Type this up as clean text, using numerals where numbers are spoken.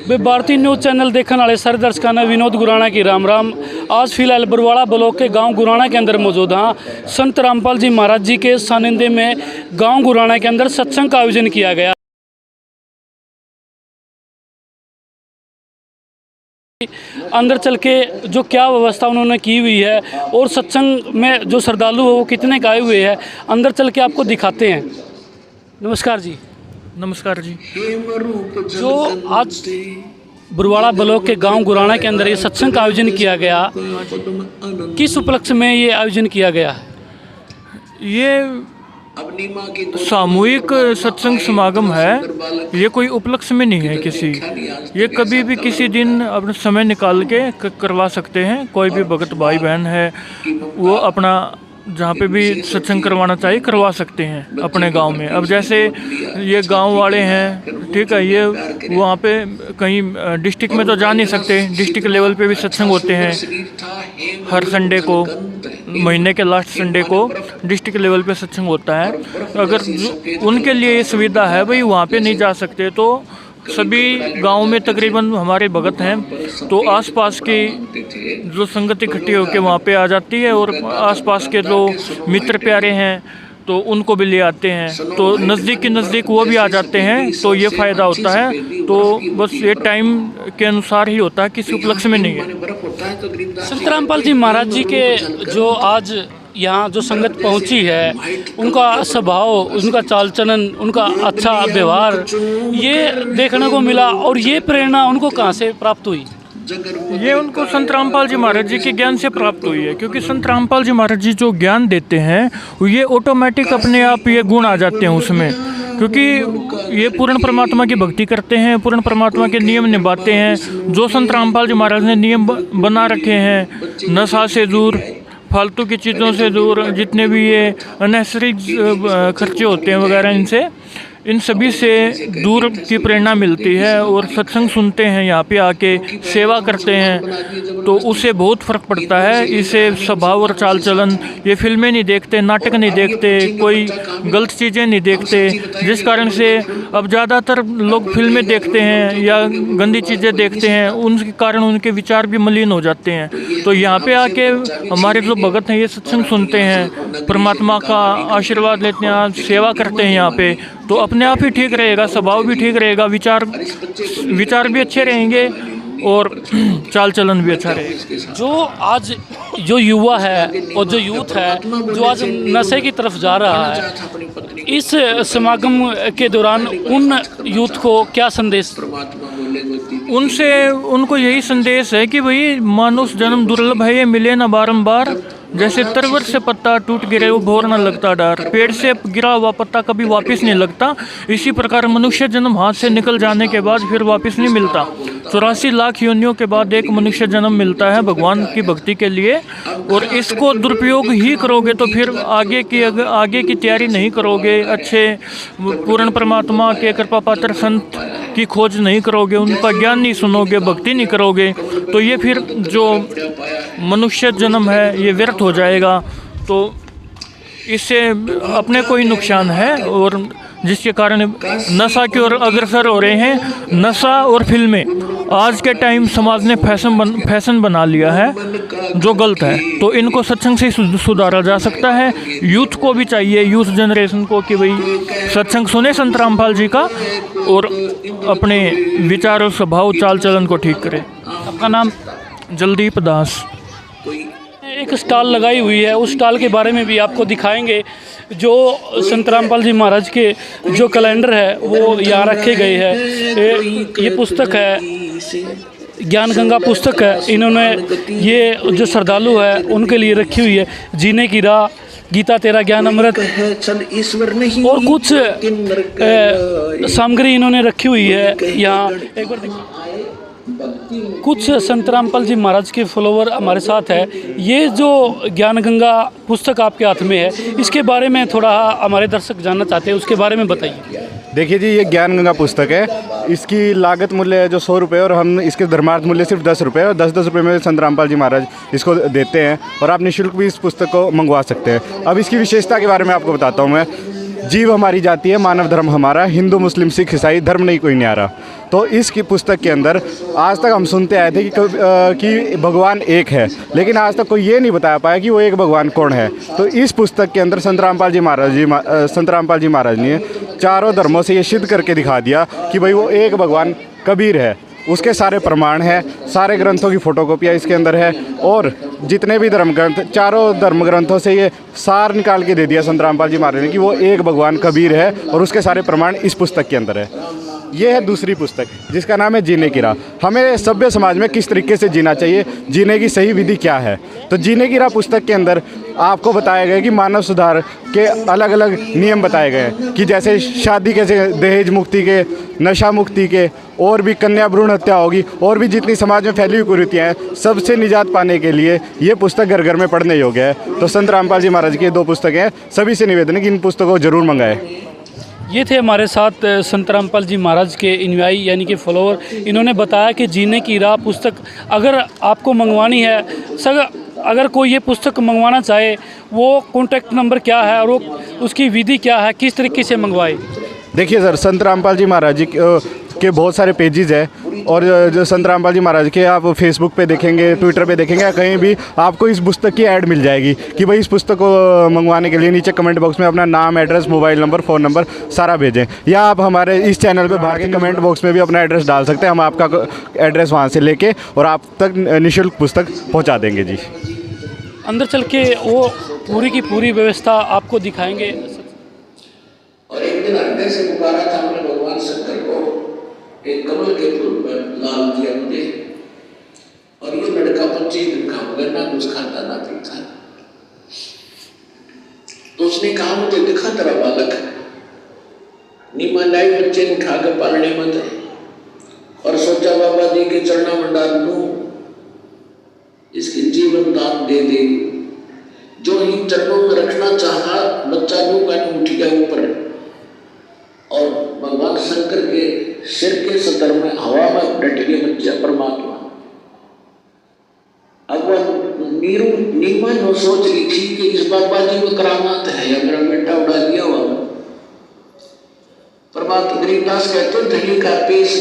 वे भारतीय news channel देखने वाले सारे दर्शकों ने विनोद गुराना की राम राम। आज फिलहाल बरवाड़ा ब्लॉक के गांव गुराना के अंदर मौजूद हाँ संत रामपाल जी महाराज जी के सानिध्य में गांव गुराना के अंदर सत्संग का आयोजन किया गया। अंदर चल के जो क्या व्यवस्था उन्होंने की हुई है और सत्संग में जो श्रद्धालु हो वो कितने का आए हुए हैं, अंदर चल के आपको दिखाते हैं। नमस्कार जी। नमस्कार जी। जो आज बरवाड़ा ब्लॉक के गांव गुराना के अंदर ये सत्संग का आयोजन किया गया, किस उपलक्ष्य में ये आयोजन किया गया है? ये सामूहिक सत्संग समागम है, ये कोई उपलक्ष्य में नहीं है किसी। ये कभी भी किसी दिन अपना समय निकाल के करवा सकते हैं। कोई भी भगत भाई बहन है वो अपना जहाँ पे भी सत्संग करवाना चाहिए करवा सकते हैं अपने गांव में। अब जैसे ये गांव वाले हैं, ठीक है, ये वहाँ पे कहीं डिस्ट्रिक्ट में तो जा नहीं सकते, डिस्ट्रिक्ट लेवल पे भी सत्संग होते हैं हर संडे को, महीने के लास्ट संडे को डिस्ट्रिक्ट लेवल पे सत्संग होता है। अगर उनके लिए ये सुविधा है भाई वहाँ पे नहीं जा सकते तो सभी गांव में तकरीबन हमारे भगत हैं, तो आसपास की जो संगत इकट्ठी होकर वहाँ पे आ जाती है और आसपास के जो मित्र प्यारे हैं तो उनको भी ले आते हैं, तो नज़दीक के नज़दीक वो भी आ जाते हैं, तो ये फ़ायदा होता है। तो बस ये टाइम के अनुसार ही होता है, किसी उपलक्ष्य में नहीं है। संत रामपाल जी महाराज जी के जो आज यहाँ जो संगत पहुँची है, उनका स्वभाव, उनका चाल चलन, उनका अच्छा व्यवहार ये देखने को मिला। और ये प्रेरणा उनको कहाँ से प्राप्त हुई? ये उनको संत रामपाल जी महाराज जी के ज्ञान से प्राप्त हुई है, क्योंकि संत रामपाल जी महाराज जी जो ज्ञान देते हैं ये ऑटोमेटिक अपने आप ये गुण आ जाते हैं उसमें, क्योंकि ये पूर्ण परमात्मा की भक्ति करते हैं, पूर्ण परमात्मा के नियम निभाते हैं। जो संत रामपाल जी महाराज ने नियम बना रखे हैं, नशा से दूर, फालतू की चीज़ों से दूर, जितने भी ये अननेसेसरी खर्चे होते हैं वगैरह, इनसे इन सभी से दूर की प्रेरणा मिलती है। और सत्संग सुनते हैं, यहाँ पे आके सेवा करते हैं तो उससे बहुत फ़र्क पड़ता है। इससे स्वभाव और चाल चलन, ये फिल्में नहीं देखते, नाटक नहीं देखते, कोई गलत चीज़ें नहीं देखते, जिस कारण से अब ज़्यादातर लोग फिल्में देखते हैं या गंदी चीज़ें देखते हैं, उनके कारण उनके विचार भी मलिन हो जाते हैं। तो यहाँ पे आके हमारे जो भगत हैं ये सत्संग सुनते हैं, परमात्मा का आशीर्वाद लेते हैं, सेवा करते हैं यहाँ पे, तो अपने आप ही ठीक रहेगा, स्वभाव भी ठीक रहेगा, विचार भी अच्छे रहेंगे और चाल चलन भी अच्छा रहेगा। जो आज जो युवा है और जो यूथ है जो आज नशे की तरफ जा रहा है, इस समागम के दौरान उन यूथ को क्या संदेश? उनको यही संदेश है कि भाई मानुष जन्म दुर्लभ है, ये मिले ना बारंबार। जैसे तरवर से पत्ता टूट गिरे वो भोर न लगता डार, पेड़ से गिरा हुआ पत्ता कभी वापस नहीं लगता, इसी प्रकार मनुष्य जन्म हाथ से निकल जाने के बाद फिर वापस नहीं मिलता। 84 लाख योनियों के बाद एक मनुष्य जन्म मिलता है भगवान की भक्ति के लिए, और इसको दुरुपयोग ही करोगे तो फिर आगे की तैयारी नहीं करोगे, अच्छे पूर्ण परमात्मा के कृपा पात्र संत की खोज नहीं करोगे, उनका ज्ञान नहीं सुनोगे, भक्ति नहीं करोगे, तो ये फिर जो मनुष्य जन्म है ये व्यर्थ हो जाएगा। तो इससे अपने को ही नुकसान है, और जिसके कारण नशा की ओर अग्रसर हो रहे हैं। नशा और फिल्में आज के टाइम समाज ने फैशन बना लिया है, जो गलत है, तो इनको सत्संग से सुधारा जा सकता है। यूथ को भी चाहिए, यूथ जनरेशन को, कि भाई सत्संग सुने संत रामपाल जी का और अपने विचार और स्वभाव चाल चलन को ठीक करे। आपका नाम? जलदीप दास। एक स्टॉल लगाई हुई है, उस स्टॉल के बारे में भी आपको दिखाएंगे। जो संत रामपाल जी महाराज के जो कैलेंडर है वो यहाँ रखे गए हैं। ये पुस्तक है, ज्ञान गंगा पुस्तक है, इन्होंने ये जो श्रद्धालु है उनके लिए रखी हुई है। जीने की राह, गीता तेरा ज्ञान अमृत और कुछ सामग्री इन्होंने रखी हुई है यहाँ। एक बार कुछ संत रामपाल जी महाराज के फॉलोवर हमारे साथ है। ये जो ज्ञान गंगा पुस्तक आपके हाथ में है, इसके बारे में थोड़ा हमारे दर्शक जानना चाहते हैं, उसके बारे में बताइए। देखिए जी, ये ज्ञान गंगा पुस्तक है, इसकी लागत मूल्य है जो 100 रुपये, और हम इसके धर्मार्थ मूल्य सिर्फ 10 रुपये, और 10-10 रुपये में संत रामपाल जी महाराज इसको देते हैं, और आप निःशुल्क भी इस पुस्तक को मंगवा सकते हैं। अब इसकी विशेषता के बारे में आपको बताता हूँ मैं। जीव हमारी जाति है, मानव धर्म हमारा, हिंदू मुस्लिम सिख ईसाई धर्म नहीं कोई न्यारा। तो इसकी पुस्तक के अंदर आज तक हम सुनते आए थे कि भगवान एक है, लेकिन आज तक कोई ये नहीं बता पाया कि वो एक भगवान कौन है। तो इस पुस्तक के अंदर संत रामपाल जी महाराज ने चारों धर्मों से ये सिद्ध करके दिखा दिया कि भाई वो एक भगवान कबीर है। उसके सारे प्रमाण हैं, सारे ग्रंथों की फ़ोटोकॉपियाँ इसके अंदर है, और जितने भी धर्म ग्रंथ, चारों धर्म ग्रंथों से ये सार निकाल के दे दिया संत रामपाल जी महाराज ने कि वो एक भगवान कबीर है, और उसके सारे प्रमाण इस पुस्तक के अंदर है। ये है दूसरी पुस्तक जिसका नाम है जीने की राह। हमें सभ्य समाज में किस तरीके से जीना चाहिए, जीने की सही विधि क्या है। तो जीने की राह पुस्तक के अंदर आपको बताया गया कि मानव सुधार के अलग अलग नियम बताए गए हैं, कि जैसे शादी कैसे, दहेज मुक्ति के, नशा मुक्ति के, और भी कन्या भ्रूण हत्या होगी, और भी जितनी समाज में फैली हुई कुरीतियाँ हैं, सबसे निजात पाने के लिए ये पुस्तक घर घर में पढ़ने योग्य है। तो संत रामपाल जी महाराज की 2 पुस्तकें हैं। सभी से निवेदन है कि इन पुस्तकों को जरूर मंगाएं। ये थे हमारे साथ संत रामपाल जी महाराज के अनुयायी यानी कि फॉलोअर। इन्होंने बताया कि जीने की राह पुस्तक अगर आपको मंगवानी है, अगर कोई ये पुस्तक मंगवाना चाहे, वो कॉन्टैक्ट नंबर क्या है और वो उसकी विधि क्या है, किस तरीके से मंगवाए। देखिए सर, संत रामपाल जी महाराज जी के बहुत सारे पेजेस हैं, और जो संत रामपाल जी महाराज के आप फेसबुक पे देखेंगे, ट्विटर पे देखेंगे, या कहीं भी आपको इस पुस्तक की ऐड मिल जाएगी कि भाई इस पुस्तक को मंगवाने के लिए नीचे कमेंट बॉक्स में अपना नाम, address, mobile number, phone number सारा भेजें, या आप हमारे इस चैनल पे बाहर के कमेंट बॉक्स में भी अपना एड्रेस डाल सकते हैं। हम आपका एड्रेस वहाँ से लेके और आप तक निःशुल्क पुस्तक पहुँचा देंगे जी। अंदर चल के वो पूरी की पूरी व्यवस्था आपको दिखाएंगे। और एक दिन हृदय से पुकारा था हमने भगवान शंकर को, एक कमल के फूल पर लाल किया मुझे, और ये लड़का 25 दिन का हो गया, ना कुछ खाता ना पीता। तो उसने कहा मुझे दिखा तेरा बालक, नीमा लाई बच्चे ने उठा कर पालने मत, और सोचा बाबा जी के चरणा में डाल दूं, इसके जीवन दान दे दे। जो ही चरणों में रखना चाहा, बच्चा यूं का उठ गया ऊपर, और भगवान शंकर के सिर के सतर में हवा में डट गया बच्चा परमात्मा। अब वह नीमा जो सोच रही थी कि इस बाबा जी को करामात है, या मेरा बेटा उड़ा लिया हुआ। प्रभात गरीबदास कहते धनी का पेश